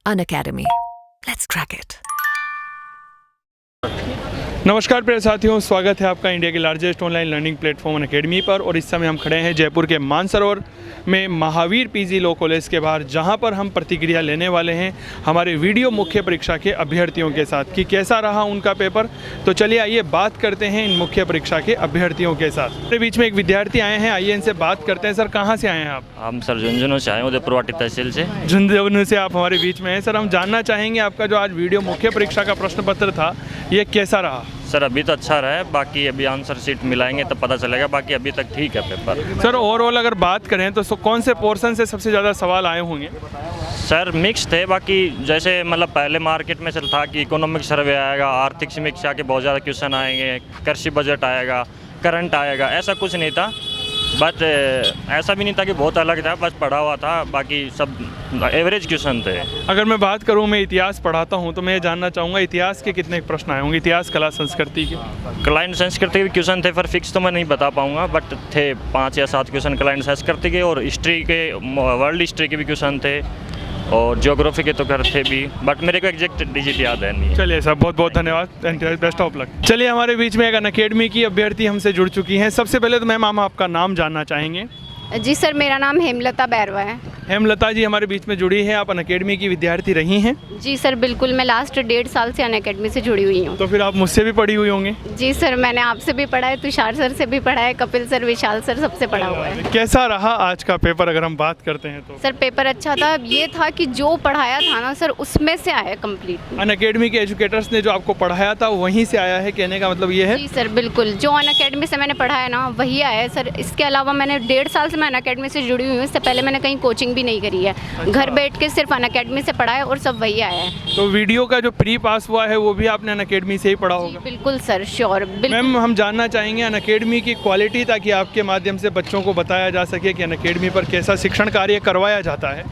Unacademy. Let's crack it. नमस्कार प्रिय साथियों, स्वागत है आपका इंडिया के largest online learning platform Unacademy पर। और इस समय हम खड़े हैं जयपुर के मानसरोवर में महावीर पीजी लॉ कॉलेज के बाहर, जहां पर हम प्रतिक्रिया लेने वाले हैं हमारे वीडियो मुख्य परीक्षा के अभ्यर्थियों के साथ कि कैसा रहा उनका पेपर। तो चलिए आइए बात करते हैं इन मुख्य परीक्षा के अभ्यर्थियों के साथ। मेरे बीच में एक विद्यार्थी आए हैं, आइए इनसे बात करते हैं। सर, कहाँ से आए हैं आप? हम सर झुंझुनू से आए हैं, उदयपुर वाटी तहसील से। झुंझुनू से आप हमारे बीच में हैं। सर, हम जानना चाहेंगे आपका जो आज वीडियो मुख्य परीक्षा का प्रश्न पत्र था, ये कैसा रहा? सर अभी तो अच्छा रहा है, बाकी अभी आंसर शीट मिलाएंगे तब पता चलेगा, बाकी अभी तक ठीक है पेपर। सर, ओवरऑल अगर बात करें तो कौन से पोर्शन से सबसे ज़्यादा सवाल आए होंगे? सर मिक्स थे, बाकी जैसे मतलब पहले मार्केट में चल था कि इकोनॉमिक सर्वे आएगा, आर्थिक समीक्षा के बहुत ज़्यादा क्वेश्चन आएंगे, कृषि बजट आएगा, करंट आएगा, ऐसा कुछ नहीं था। बट ऐसा भी नहीं था कि बहुत अलग था, बस पढ़ा हुआ था, बाकी सब एवरेज क्वेश्चन थे। अगर मैं बात करूं, मैं इतिहास पढ़ाता हूं, तो मैं ये जानना चाहूँगा इतिहास के कितने प्रश्न आए होंगे? इतिहास, कला, संस्कृति के? क्लाइंट संस्कृति के क्वेश्चन थे, पर फिक्स तो मैं नहीं बता पाऊँगा, बट थे 5 या 7 क्वेश्चन क्लाइंट संस्कृति के, और हिस्ट्री के, वर्ल्ड हिस्ट्री के भी क्वेश्चन थे, और ज्योग्राफी के तो कर थे भी, बट मेरे को एग्जैक्ट डिजिट याद है नहीं। चलिए सर, बहुत बहुत धन्यवाद, बेस्ट ऑफ लक। चलिए, हमारे बीच में एक अनअकैडमी की अभ्यर्थी हमसे जुड़ चुकी हैं। सबसे पहले तो मैम, हम आपका नाम जानना चाहेंगे। जी सर, मेरा नाम हेमलता बैरवा है। हेमलता जी हमारे बीच में जुड़ी हैं, आप अनअकैडमी की विद्यार्थी रही हैं? जी सर बिल्कुल, मैं लास्ट 1.5 साल से अनअकैडमी से जुड़ी हुई हूँ। तो फिर आप मुझसे भी पढ़ी हुई होंगी? जी सर, मैंने आपसे भी पढ़ा है, तुषार सर से भी पढ़ा है, कपिल सर, विशाल सर, सबसे पढ़ा हुआ है। कैसा रहा आज का पेपर अगर हम बात करते हैं तो? सर पेपर अच्छा था, ये था कि जो पढ़ाया था ना सर, उसमें से आया कंप्लीट। अनअकैडमी के एजुकेटर्स ने जो आपको पढ़ाया था वहीं से आया है, कहने का मतलब ये है? जी सर बिल्कुल, जो अनअकैडमी से मैंने पढ़ा है ना वही आया है सर। इसके अलावा मैंने 1.5 साल से मैं अनअकैडमी से जुड़ी हुई हूँ, इससे पहले मैंने कहीं कोचिंग भी नहीं करी है। घर बैठ के सिर्फ अनअकैडमी से पढ़ा है और सब वही आया है। तो वीडियो का जो प्री पास हुआ है वो भी आपने अनअकैडमी से ही पढ़ा होगा? बिल्कुल सर, श्योर। मैम, हम जानना चाहेंगे अनअकैडमी की क्वालिटी, ताकि आपके माध्यम से बच्चों को बताया जा सके कि अनअकैडमी पर कैसा शिक्षण कार्य करवाया जाता है।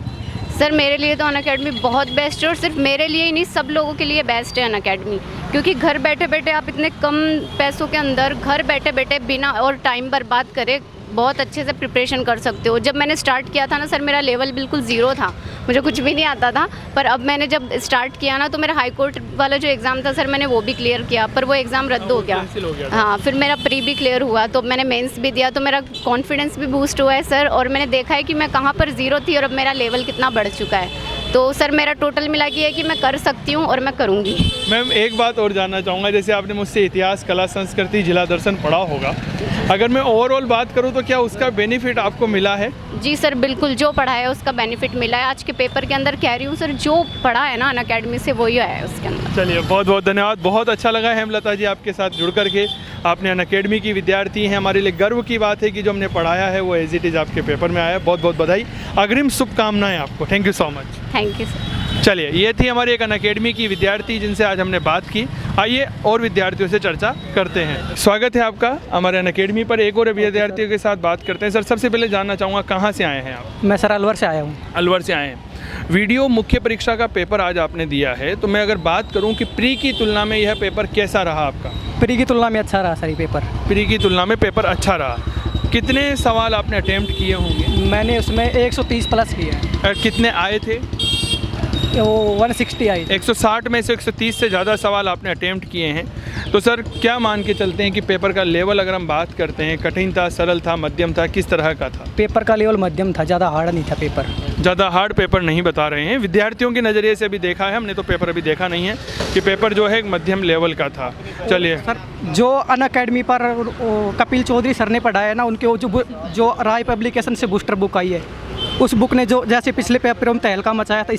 सर मेरे लिए तो अनअकैडमी बहुत बेस्ट है, और सिर्फ मेरे लिए ही नहीं, सब लोगों के लिए बेस्ट है अनअकैडमी। क्योंकि घर बैठे बैठे आप इतने कम पैसों के अंदर घर बैठे बैठे बिना और टाइम बर्बाद करे बहुत अच्छे से प्रिपरेशन कर सकते हो। जब मैंने स्टार्ट किया था ना सर, मेरा लेवल बिल्कुल ज़ीरो था, मुझे कुछ भी नहीं आता था। पर अब मैंने जब स्टार्ट किया ना, तो मेरा हाई कोर्ट वाला जो एग्ज़ाम था सर, मैंने वो भी क्लियर किया, पर वो एग्ज़ाम रद्द हो गया। हाँ, फिर मेरा प्री भी क्लियर हुआ, तो मैंने मेंस भी दिया, तो मेरा कॉन्फिडेंस भी बूस्ट हुआ है सर। और मैंने देखा है कि मैं कहाँ पर ज़ीरो थी और अब मेरा लेवल कितना बढ़ चुका है। तो सर मेरा टोटल मिला के है कि मैं कर सकती हूँ और मैं करूँगी। मैम, एक बात और जानना चाहूँगा, जैसे आपने मुझसे इतिहास, कला, संस्कृति, जिला दर्शन पढ़ा होगा, अगर मैं ओवरऑल बात करूँ तो क्या उसका बेनिफिट आपको मिला है? जी सर बिल्कुल, जो पढ़ा है उसका बेनिफिट मिला है। आज के पेपर के अंदर कह रही हूँ सर, जो पढ़ा है ना अनअकैडमी से वही आया है उसके अंदर। चलिए, बहुत बहुत धन्यवाद, बहुत अच्छा लगा हेमलता जी आपके साथ जुड़ करके। आपने अनअकैडमी की विद्यार्थी हैं, हमारे लिए गर्व की बात है कि जो हमने पढ़ाया है वो एज इट इज़ आपके पेपर में आया। बहुत बहुत बधाई, अग्रिम शुभकामनाएं आपको। Thank you so much. Thank you sir. चलिए, ये थी हमारी एक अनअकैडमी की विद्यार्थी जिनसे आज हमने बात की। आइए और विद्यार्थियों से चर्चा करते हैं। स्वागत है आपका हमारे अनअकैडमी पर। एक और विद्यार्थियों के साथ बात करते हैं। सर, सबसे पहले जानना चाहूँगा, कहाँ से आए हैं आप? मैं सर अलवर से आया हूँ। अलवर से आए हैं। वीडियो मुख्य परीक्षा का पेपर आज आपने दिया है, तो मैं अगर बात करूं कि प्री की तुलना में यह पेपर कैसा रहा आपका? प्री की तुलना में अच्छा रहा सर ये पेपर। प्री की तुलना में पेपर अच्छा रहा। कितने सवाल आपने अटेम्प्ट किए होंगे? मैंने उसमें 130 प्लस किए हैं। कितने आए थे? वो 160 आई। 160 में से 130 से ज़्यादा सवाल आपने अटेम्प्ट किए हैं। तो सर, क्या मान के चलते हैं कि पेपर का लेवल अगर हम बात करते हैं, कठिन था, सरल था, मध्यम था, किस तरह का था? पेपर का लेवल मध्यम था, ज़्यादा हार्ड नहीं था पेपर। ज़्यादा हार्ड पेपर नहीं बता रहे हैं, विद्यार्थियों के नज़रिए से भी देखा है हमने, तो पेपर अभी देखा नहीं है कि पेपर जो है एक मध्यम लेवल का था। चलिए सर, जो अनअकैडमी पर कपिल चौधरी सर ने पढ़ाया ना, उनके वो जो राय पब्लिकेशन से बूस्टर बुक आई है, उस बुक ने जो जैसे पिछले पेपर में तहलका मचाया था,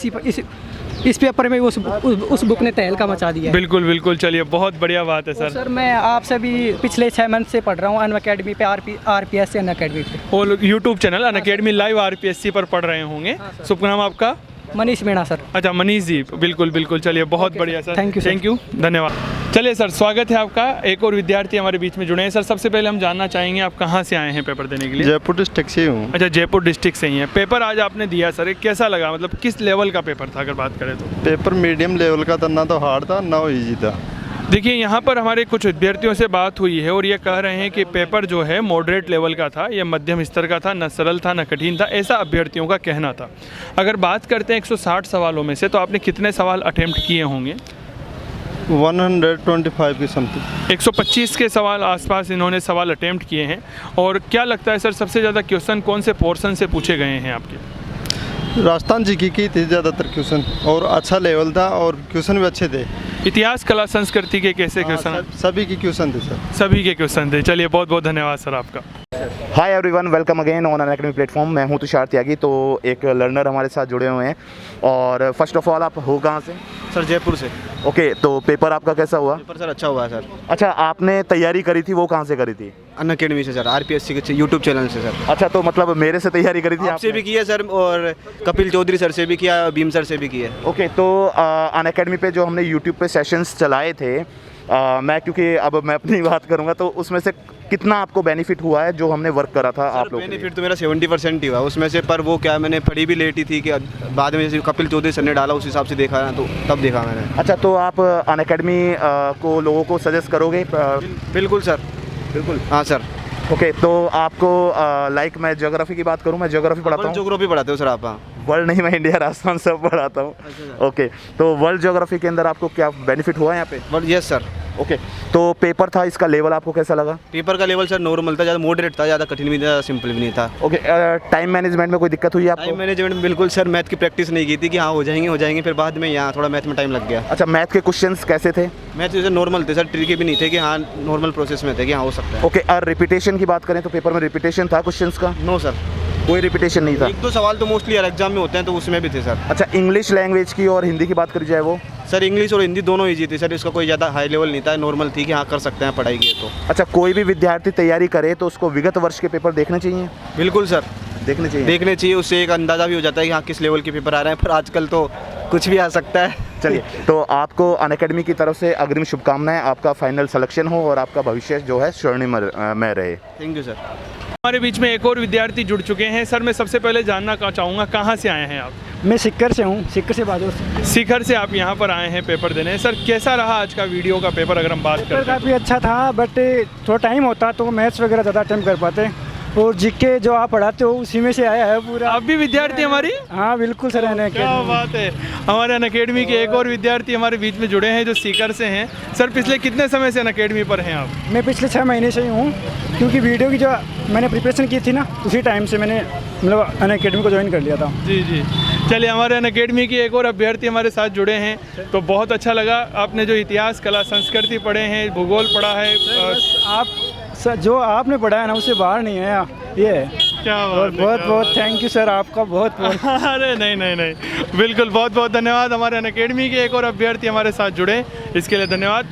इस पेपर में उस बुक ने तहलका मचा दिया है। बिल्कुल बिल्कुल। चलिए, बहुत बढ़िया बात है सर। सर मैं आपसे भी पिछले 6 मंथ से पढ़ रहा हूँ अनअकैडमी पे, RPS से अनअकैडमी पे। वो YouTube channel Unacademy live RPSC पर पढ़ रहे होंगे। शुभ नाम आपका? मनीष मीणा सर। अच्छा, मनीष जी, बिल्कुल बिल्कुल। चलिए, बहुत बढ़िया सर। थैंक यू, धन्यवाद। चलिए सर, स्वागत है आपका। एक और विद्यार्थी हमारे बीच में जुड़े हैं। सर, सबसे पहले हम जानना चाहेंगे आप कहाँ से आए हैं पेपर देने के लिए? जयपुर डिस्ट्रिक्ट से हूँ। अच्छा, जयपुर डिस्ट्रिक्ट से ही हैं। पेपर आज आपने दिया सर, कैसा लगा? मतलब किस लेवल का पेपर था अगर बात करें तो? पेपर मीडियम लेवल का था, ना तो हार्ड था ना ईजी था। देखिए यहाँ पर हमारे कुछ विद्यार्थियों से बात हुई है और ये कह रहे हैं कि पेपर जो है मॉडरेट लेवल का था, ये मध्यम स्तर का था, न सरल था न कठिन था, ऐसा अभ्यर्थियों का कहना था। अगर बात करते हैं 160 सवालों में से, तो आपने कितने सवाल अटेम्प्ट किए होंगे? 125 की समथिंग। 125 के सवाल आसपास इन्होंने सवाल अटेम्प्ट किए हैं। और क्या लगता है सर, सबसे ज़्यादा क्वेश्चन कौन से पोर्शन से पूछे गए हैं आपके? राजस्थान जीके की थी ज़्यादातर क्वेश्चन, और अच्छा लेवल था और क्वेश्चन भी अच्छे थे। इतिहास, कला, संस्कृति के कैसे क्वेश्चन? सभी की क्वेश्चन थे सर। सभी के क्वेश्चन थे। चलिए, बहुत बहुत धन्यवाद सर आपका। Hi everyone, welcome again on Unacademy platform. मैं हूं तुषार त्यागी। तो एक लर्नर हमारे साथ जुड़े हुए हैं। और फर्स्ट ऑफ ऑल, आप हो कहाँ से? सर जयपुर से। ओके, तो पेपर आपका कैसा हुआ? पेपर सर अच्छा हुआ है सर। अच्छा, आपने तैयारी करी थी, वो कहाँ से करी थी? अनअकैडमी से सर, RPSC के यूट्यूब चैनल से सर। अच्छा, तो मतलब मेरे से तैयारी करी थी आपसे आपने? भी की है सर, और कपिल चौधरी सर से भी किया, और भीम सर से भी किया है। ओके, तो अनअकैडमी पे जो हमने यूट्यूब पे सेशंस चलाए थे, मैं क्योंकि अब मैं अपनी बात करूँगा, तो उसमें से कितना आपको बेनिफिट हुआ है जो हमने वर्क करा था आप लोग? बेनिफिट तो मेरा 70% ही हुआ उसमें से, पर वो क्या मैंने पढ़ी भी लेट ही थी कि बाद में जैसे कपिल चौधरी सर ने डाला उस हिसाब से देखा ना, तो तब देखा मैंने। अच्छा, तो आप अनअकैडमी को लोगों को सजेस्ट करोगे? बिल्कुल सर, बिल्कुल। हाँ सर। ओके, तो आपको लाइक मैं ज्योग्राफी की बात करूँ, मैं ज्योग्राफी पढ़ाता हूँ। ज्योग्राफी पढ़ाते हो सर आप? हाँ। वर्ल्ड नहीं, मैं इंडिया, राजस्थान सब पढ़ाता हूँ। ओके, तो वर्ल्ड ज्योग्राफी के अंदर आपको क्या बेनिफिट हुआ है यहाँ पे? Yes sir. ओके, तो पेपर था, इसका लेवल आपको कैसा लगा? पेपर का लेवल सर नॉर्मल था, ज़्यादा मॉडरेट था, ज़्यादा कठिन भी था, सिंपल भी नहीं था। ओके, टाइम मैनेजमेंट में कोई दिक्कत हुई आपको? टाइम मैनेजमेंट में बिल्कुल सर, मैथ की प्रैक्टिस नहीं की थी कि हाँ हो जाएंगे, फिर बाद में यहाँ थोड़ा मैथ में टाइम लग गया। अच्छा, मैथ के क्वेश्चंस कैसे थे? मैथ जैसे नॉर्मल थे सर, ट्रिकी भी नहीं थे कि हाँ नॉर्मल प्रोसेस में थे कि हाँ हो सकता है। ओके, और रिपीटेशन की बात करें तो पेपर में रिपीटेशन था क्वेश्चंस का? नो सर, कोई रिपीटेशन नहीं था। एक दो सवाल तो मोस्टली हर एग्जाम में होते हैं, तो उसमें भी थे सर। अच्छा, इंग्लिश लैंग्वेज की और हिंदी की बात करी जाए वो? सर इंग्लिश और हिंदी दोनों ईजी थी सर, इसका कोई ज़्यादा हाई लेवल नहीं था, नॉर्मल थी कि हाँ कर सकते हैं पढ़ाई की तो। अच्छा, कोई भी विद्यार्थी तैयारी करे तो उसको विगत वर्ष के पेपर देखने चाहिए? बिल्कुल सर, देखने चाहिए। उससे एक अंदाज़ा भी हो जाता है कि हाँ किस लेवल के पेपर आ रहे हैं, पर आजकल तो कुछ भी आ सकता है। चलिए, तो आपको अनअकैडमी की तरफ से अग्रिम शुभकामनाएं, आपका फाइनल सिलेक्शन हो और आपका भविष्य जो है स्वर्णिम में रहे। Thank you sir. हमारे बीच में एक और विद्यार्थी जुड़ चुके हैं। सर, मैं सबसे पहले जानना चाहूँगा, कहाँ से आए हैं आप? मैं सिक्कर से हूँ, सिक्कर से बहादुर से। शिखर से आप यहाँ पर आए हैं पेपर देने। सर, कैसा रहा आज का वीडियो का पेपर अगर हम बात पेपर करें? काफ़ी अच्छा था, बट थोड़ा टाइम होता तो मैथ्स वगैरह ज़्यादा अटेम्प्ट कर पाते, और जीके जो आप पढ़ाते हो उसी में से आया है पूरा। आप भी विद्यार्थी हमारी? हाँ बिल्कुल सर। क्या बात है, हमारे अनअकैडमी के एक और विद्यार्थी हमारे बीच में जुड़े हैं जो सीकर से हैं। सर, पिछले कितने समय से अनअकैडमी पर हैं आप? मैं पिछले 6 महीने से ही हूँ, क्योंकि वीडियो की जो मैंने प्रिपरेशन की थी ना, उसी टाइम से मैंने मतलब अनअकैडमी को ज्वाइन कर लिया था। जी जी। चलिए, हमारे अनअकैडमी की एक और अभ्यर्थी हमारे साथ जुड़े हैं, तो बहुत अच्छा लगा। आपने जो इतिहास, कला, संस्कृति पढ़े हैं, भूगोल पढ़ा है, आप सर जो आपने पढ़ा है ना उससे बाहर नहीं है ये है। क्या और बहुत बहुत थैंक यू सर आपका, बहुत बहुत। अरे नहीं, बिल्कुल, बहुत बहुत धन्यवाद। हमारे अनअकैडमी के एक और अभ्यर्थी हमारे साथ जुड़े, इसके लिए धन्यवाद।